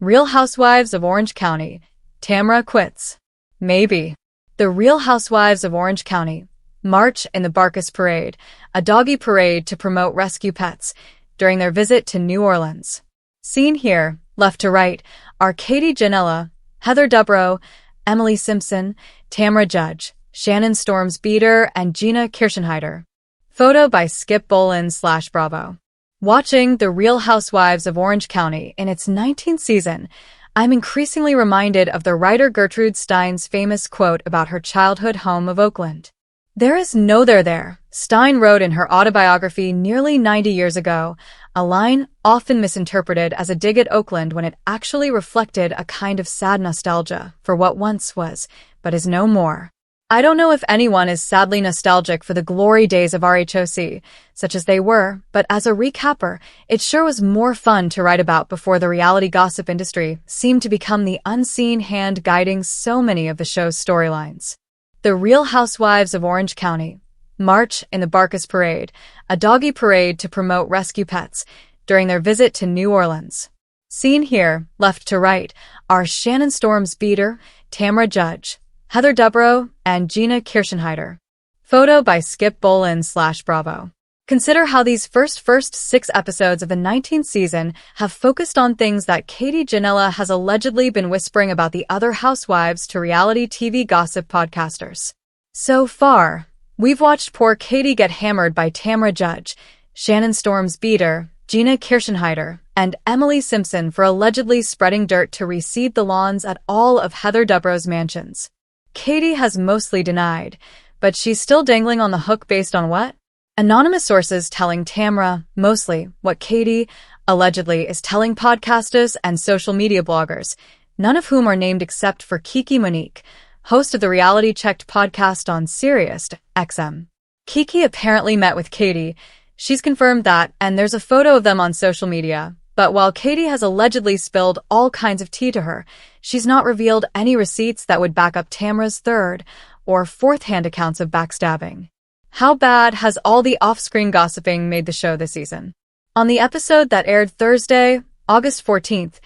Real Housewives of Orange County. Tamra quits. Maybe. The Real Housewives of Orange County march in the Barkus Parade, a doggy parade to promote rescue pets, during their visit to New Orleans. Seen here, left to right, are Katie Janela, Heather Dubrow, Emily Simpson, Tamra Judge, Shannon Storms Beater, and Gina Kirchenheider. Photo by Skip Bolin/Bravo. Watching The Real Housewives of Orange County in its 19th season, I'm increasingly reminded of the writer Gertrude Stein's famous quote about her childhood home of Oakland. "There is no there," Stein wrote in her autobiography nearly 90 years ago, a line often misinterpreted as a dig at Oakland when it actually reflected a kind of sad nostalgia for what once was, but is no more. I don't know if anyone is sadly nostalgic for the glory days of RHOC, such as they were, but as a recapper, it sure was more fun to write about before the reality gossip industry seemed to become the unseen hand guiding so many of the show's storylines. The Real Housewives of Orange County march in the Barkus Parade, a doggy parade to promote rescue pets, during their visit to New Orleans. Seen here, left to right, are Shannon Storms Beater, Tamra Judge, Heather Dubrow, and Gina Kirchenheider. Photo by Skip Bolin/Bravo. Consider how these first 6 episodes of the 19th season have focused on things that Katie Janela has allegedly been whispering about the other housewives to reality TV gossip podcasters. So far, we've watched poor Katie get hammered by Tamra Judge, Shannon Storms Beater, Gina Kirchenheider, and Emily Simpson for allegedly spreading dirt to reseed the lawns at all of Heather Dubrow's mansions. Katie has mostly denied, but she's still dangling on the hook based on what? Anonymous sources telling Tamra, mostly, what Katie, allegedly, is telling podcasters and social media bloggers, none of whom are named except for Kiki Monique, host of the Reality Checked podcast on Sirius XM. Kiki apparently met with Katie. She's confirmed that, and there's a photo of them on social media. But while Katie has allegedly spilled all kinds of tea to her, she's not revealed any receipts that would back up Tamra's third or fourth-hand accounts of backstabbing. How bad has all the off-screen gossiping made the show this season? On the episode that aired Thursday, August 14th,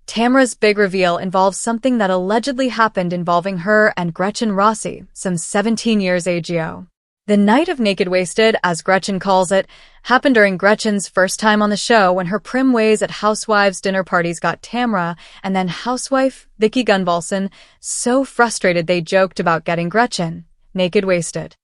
Tamra's big reveal involves something that allegedly happened involving her and Gretchen Rossi, some 17 years ago. The night of Naked Wasted, as Gretchen calls it, happened during Gretchen's first time on the show when her prim ways at Housewives dinner parties got Tamra and then housewife Vicky Gunvalson so frustrated they joked about getting Gretchen naked wasted.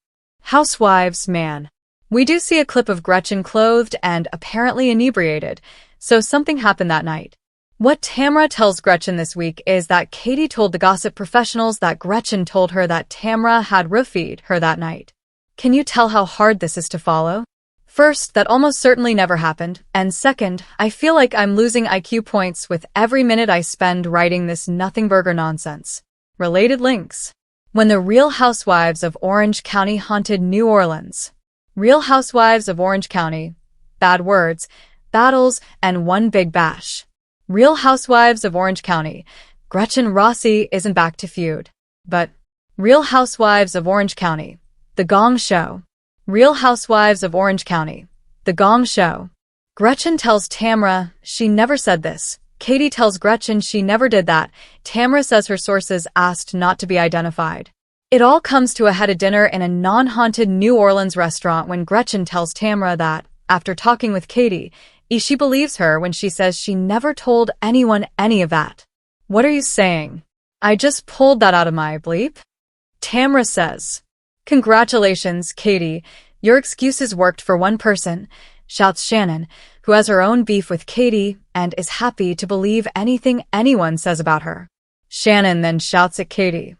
Housewives, man. We do see a clip of Gretchen clothed and apparently inebriated, so something happened that night. What Tamra tells Gretchen this week is that Katie told the gossip professionals that Gretchen told her that Tamra had roofied her that night. Can you tell how hard this is to follow? First, that almost certainly never happened, and second, I feel like I'm losing IQ points with every minute I spend writing this nothing burger nonsense. Related links. When the Real Housewives of Orange County haunted New Orleans. Real Housewives of Orange County. Bad words, battles, and one big bash. Real Housewives of Orange County. Gretchen Rossi isn't back to feud. But Real Housewives of Orange County. The Gong Show. Real Housewives of Orange County. The Gong Show. Gretchen tells Tamra she never said this. Katie tells Gretchen she never did that. Tamra says her sources asked not to be identified. It all comes to a head at dinner in a non-haunted New Orleans restaurant when Gretchen tells Tamra that, after talking with Katie, she believes her when she says she never told anyone any of that. What are you saying? I just pulled that out of my bleep? Tamra says, "Congratulations, Katie. Your excuses worked for one person," shouts Shannon, who has her own beef with Katie and is happy to believe anything anyone says about her. Shannon then shouts at Katie,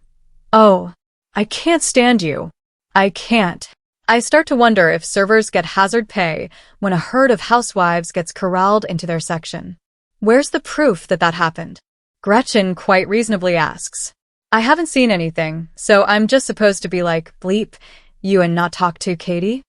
"Oh, I can't stand you. I can't." I start to wonder if servers get hazard pay when a herd of housewives gets corralled into their section. Where's the proof that that happened? Gretchen quite reasonably asks. I haven't seen anything, so I'm just supposed to be like, bleep, you and not talk to Katie?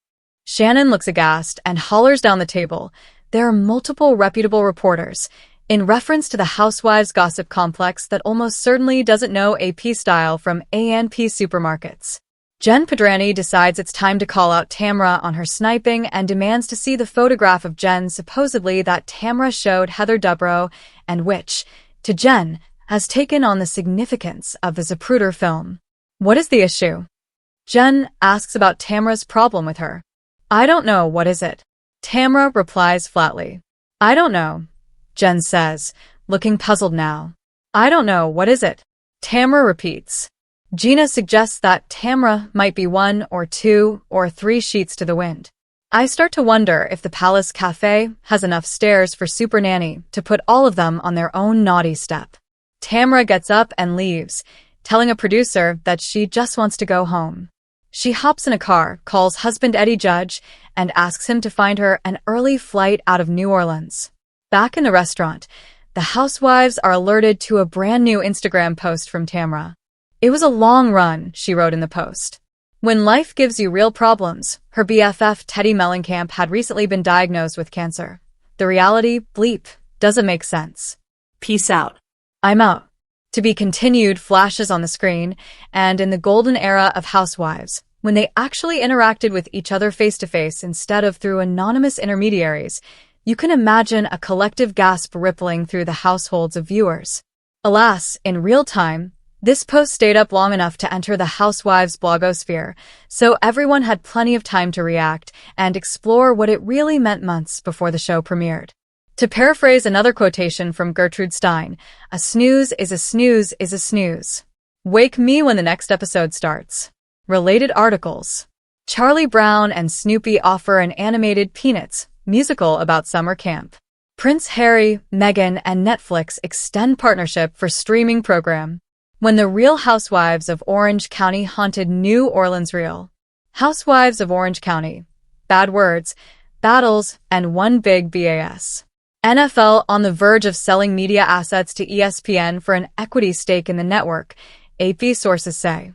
Shannon looks aghast and hollers down the table. There are multiple reputable reporters, in reference to the Housewives gossip complex that almost certainly doesn't know AP style from A&P supermarkets. Jen Pedrani decides it's time to call out Tamra on her sniping and demands to see the photograph of Jen supposedly that Tamra showed Heather Dubrow and which to Jen, has taken on the significance of the Zapruder film. What is the issue? Jen asks about Tamra's problem with her. I don't know, what is it? Tamra replies flatly. I don't know, Jen says, looking puzzled now. I don't know, what is it? Tamra repeats. Gina suggests that Tamra might be 1 or 2 or 3 sheets to the wind. I start to wonder if the Palace Cafe has enough stairs for Super Nanny to put all of them on their own naughty step. Tamra gets up and leaves, telling a producer that she just wants to go home. She hops in a car, calls husband Eddie Judge, and asks him to find her an early flight out of New Orleans. Back in the restaurant, the housewives are alerted to a brand new Instagram post from Tamra. It was a long run, she wrote in the post. When life gives you real problems, her BFF Teddy Mellencamp had recently been diagnosed with cancer. The reality, bleep, doesn't make sense. Peace out. I'm out. To be continued flashes on the screen, and in the golden era of Housewives, when they actually interacted with each other face-to-face instead of through anonymous intermediaries, you can imagine a collective gasp rippling through the households of viewers. Alas, in real time, this post stayed up long enough to enter the Housewives blogosphere, so everyone had plenty of time to react and explore what it really meant months before the show premiered. To paraphrase another quotation from Gertrude Stein, a snooze is a snooze is a snooze. Wake me when the next episode starts. Related articles. Charlie Brown and Snoopy offer an animated Peanuts musical about summer camp. Prince Harry, Meghan, and Netflix extend partnership for streaming program. When the Real Housewives of Orange County haunted New Orleans. Real Housewives of Orange County. Bad words, battles, and one big BAS. NFL on the verge of selling media assets to ESPN for an equity stake in the network, AP sources say.